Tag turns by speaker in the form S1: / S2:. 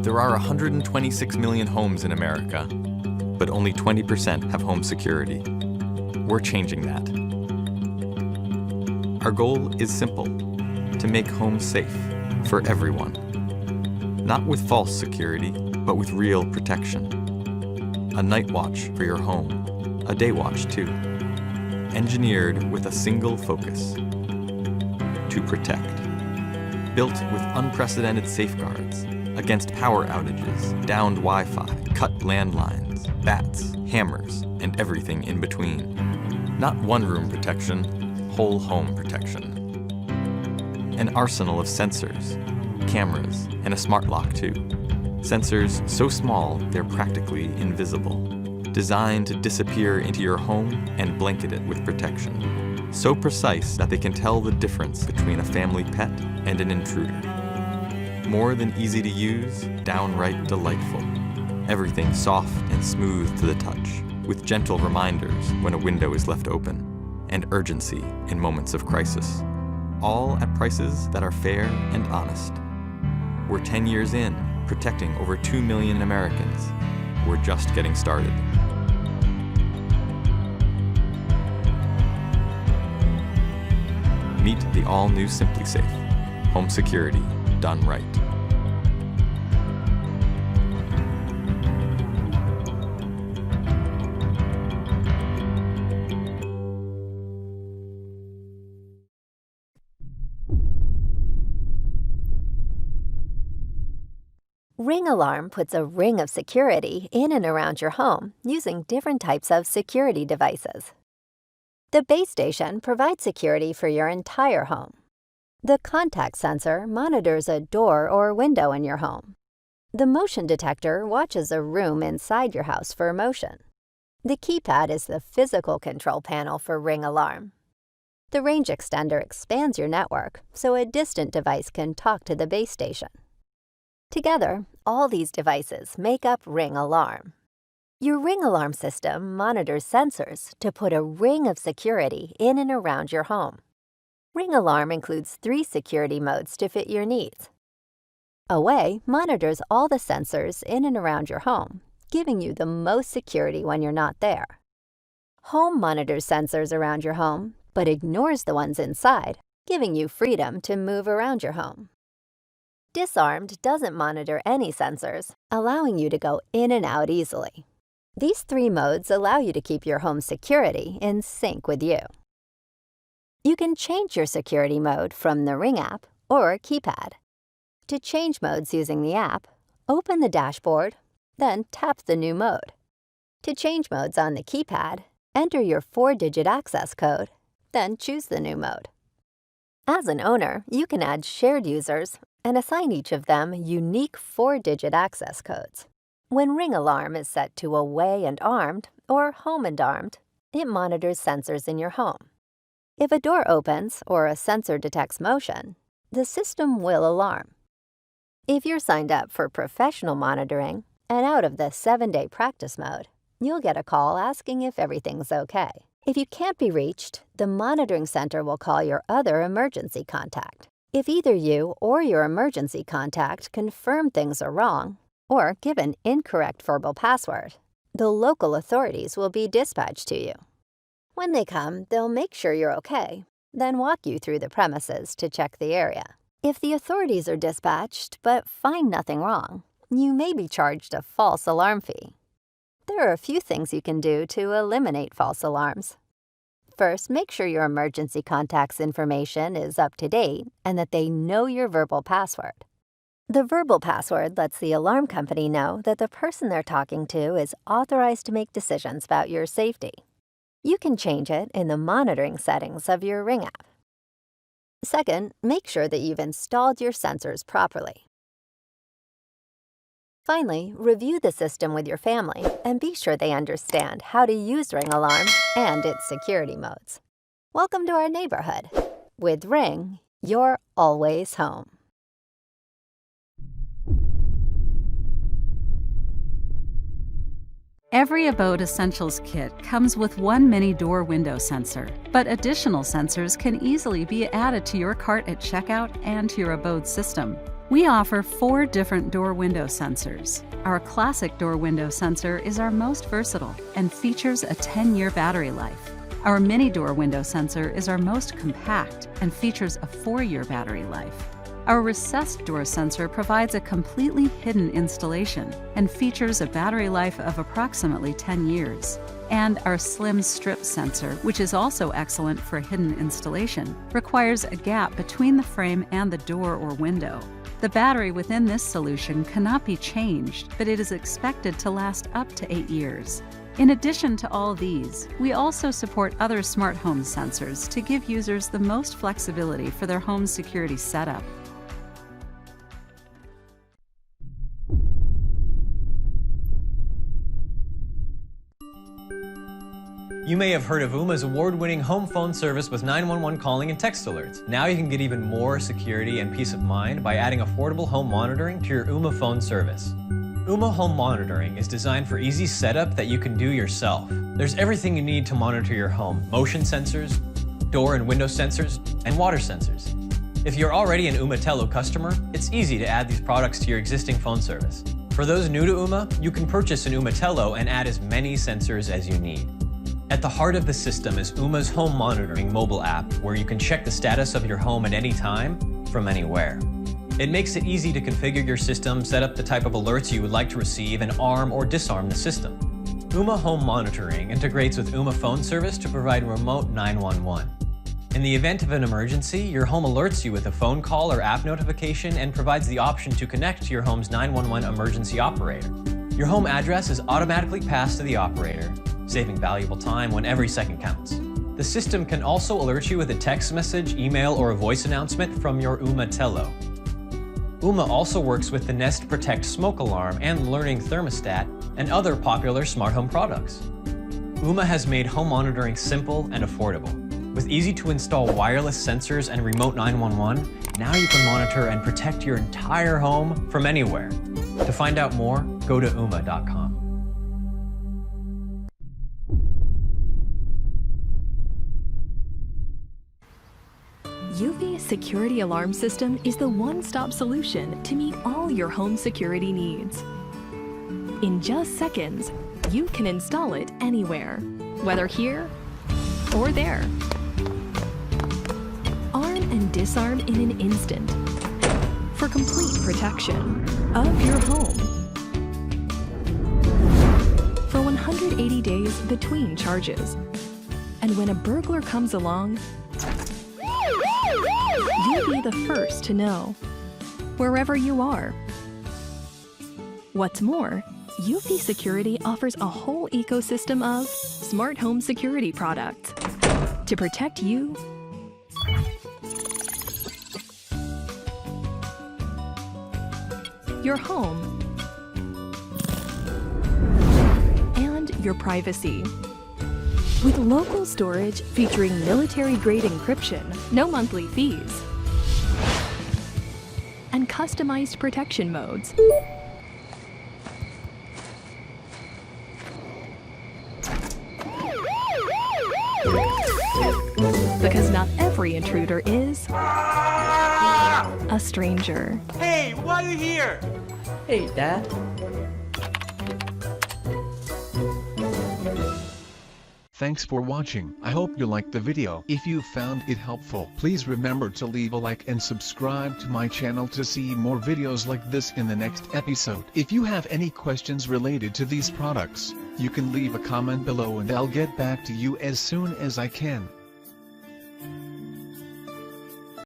S1: There are 126 million homes in America, but only 20% have home security. We're changing that. Our goal is simple: to make homes safe for everyone. Not with false security, but with real protection. A night watch for your home, a day watch too. Engineered with a single focus: to protect. Built with unprecedented safeguards against power outages, downed Wi-Fi, cut landlines, bats, hammers, and everything in between. Not one-room protection, whole home protection. An arsenal of sensors, cameras, and a smart lock too. Sensors so small they're practically invisible. Designed to disappear into your home and blanket it with protection. So precise that they can tell the difference between a family pet and an intruder. More than easy to use, downright delightful. Everything soft and smooth to the touch, with gentle reminders when a window is left open, and urgency in moments of crisis. All at prices that are fair and honest. We're 10 years in, protecting over 2 million Americans. We're just getting started. Meet the all-new SimpliSafe. Home security done right.
S2: Ring Alarm puts a ring of security in and around your home using different types of security devices. The base station provides security for your entire home. The contact sensor monitors a door or window in your home. The motion detector watches a room inside your house for motion. The keypad is the physical control panel for Ring Alarm. The range extender expands your network so a distant device can talk to the base station. Together, all these devices make up Ring Alarm. Your Ring Alarm system monitors sensors to put a ring of security in and around your home. Ring Alarm includes 3 security modes to fit your needs. Away monitors all the sensors in and around your home, giving you the most security when you're not there. Home monitors sensors around your home, but ignores the ones inside, giving you freedom to move around your home. Disarmed doesn't monitor any sensors, allowing you to go in and out easily. These 3 modes allow you to keep your home security in sync with you. You can change your security mode from the Ring app or keypad. To change modes using the app, open the dashboard, then tap the new mode. To change modes on the keypad, enter your 4-digit access code, then choose the new mode. As an owner, you can add shared users and assign each of them unique 4-digit access codes. When Ring Alarm is set to Away and Armed or Home and Armed, it monitors sensors in your home. If a door opens or a sensor detects motion, the system will alarm. If you're signed up for professional monitoring and out of the 7-day practice mode, you'll get a call asking if everything's okay. If you can't be reached, the monitoring center will call your other emergency contact. If either you or your emergency contact confirm things are wrong or give an incorrect verbal password, the local authorities will be dispatched to you. When they come, they'll make sure you're okay, then walk you through the premises to check the area. If the authorities are dispatched but find nothing wrong, you may be charged a false alarm fee. There are a few things you can do to eliminate false alarms. First, make sure your emergency contact's information is up to date and that they know your verbal password. The verbal password lets the alarm company know that the person they're talking to is authorized to make decisions about your safety. You can change it in the monitoring settings of your Ring app. Second, make sure that you've installed your sensors properly. Finally, review the system with your family and be sure they understand how to use Ring Alarm and its security modes. Welcome to our neighborhood. With Ring, you're always home.
S3: Every Abode Essentials kit comes with one mini door window sensor, but additional sensors can easily be added to your cart at checkout and to your Abode system. We offer 4 different door-window sensors. Our classic door-window sensor is our most versatile and features a 10-year battery life. Our mini door-window sensor is our most compact and features a 4-year battery life. Our recessed door sensor provides a completely hidden installation and features a battery life of approximately 10 years. And our slim strip sensor, which is also excellent for hidden installation, requires a gap between the frame and the door or window. The battery within this solution cannot be changed, but it is expected to last up to 8 years. In addition to all these, we also support other smart home sensors to give users the most flexibility for their home security setup.
S4: You may have heard of Ooma's award-winning home phone service with 911 calling and text alerts. Now you can get even more security and peace of mind by adding affordable home monitoring to your Ooma phone service. Ooma Home Monitoring is designed for easy setup that you can do yourself. There's everything you need to monitor your home: motion sensors, door and window sensors, and water sensors. If you're already an Ooma Tello customer, it's easy to add these products to your existing phone service. For those new to Ooma, you can purchase an Ooma Tello and add as many sensors as you need. At the heart of the system is Ooma's home monitoring mobile app, where you can check the status of your home at any time, from anywhere. It makes it easy to configure your system, set up the type of alerts you would like to receive, and arm or disarm the system. Ooma Home Monitoring integrates with Ooma Phone Service to provide remote 911. In the event of an emergency, your home alerts you with a phone call or app notification and provides the option to connect to your home's 911 emergency operator. Your home address is automatically passed to the operator, saving valuable time when every second counts. The system can also alert you with a text message, email, or a voice announcement from your Ooma Tello. Ooma also works with the Nest Protect smoke alarm and Learning thermostat and other popular smart home products. Ooma has made home monitoring simple and affordable. With easy-to-install wireless sensors and remote 911, now you can monitor and protect your entire home from anywhere. To find out more, go to ooma.com.
S5: Eufy Security Alarm System is the one-stop solution to meet all your home security needs. In just seconds, you can install it anywhere, whether here or there. Arm and disarm in an instant for complete protection of your home. For 180 days between charges. And when a burglar comes along, you'll be the first to know, wherever you are. What's more, Eufy Security offers a whole ecosystem of smart home security products to protect you, your home, and your privacy. With local storage featuring military-grade encryption, no monthly fees, and customized protection modes. Because not every intruder is a stranger.
S6: Hey, why are you here?
S7: Hey, Dad.
S8: Thanks for watching. I hope you liked the video. If you found it helpful, please remember to leave a like and subscribe to my channel to see more videos like this in the next episode. If you have any questions related to these products, you can leave a comment below and I'll get back to you as soon as I can.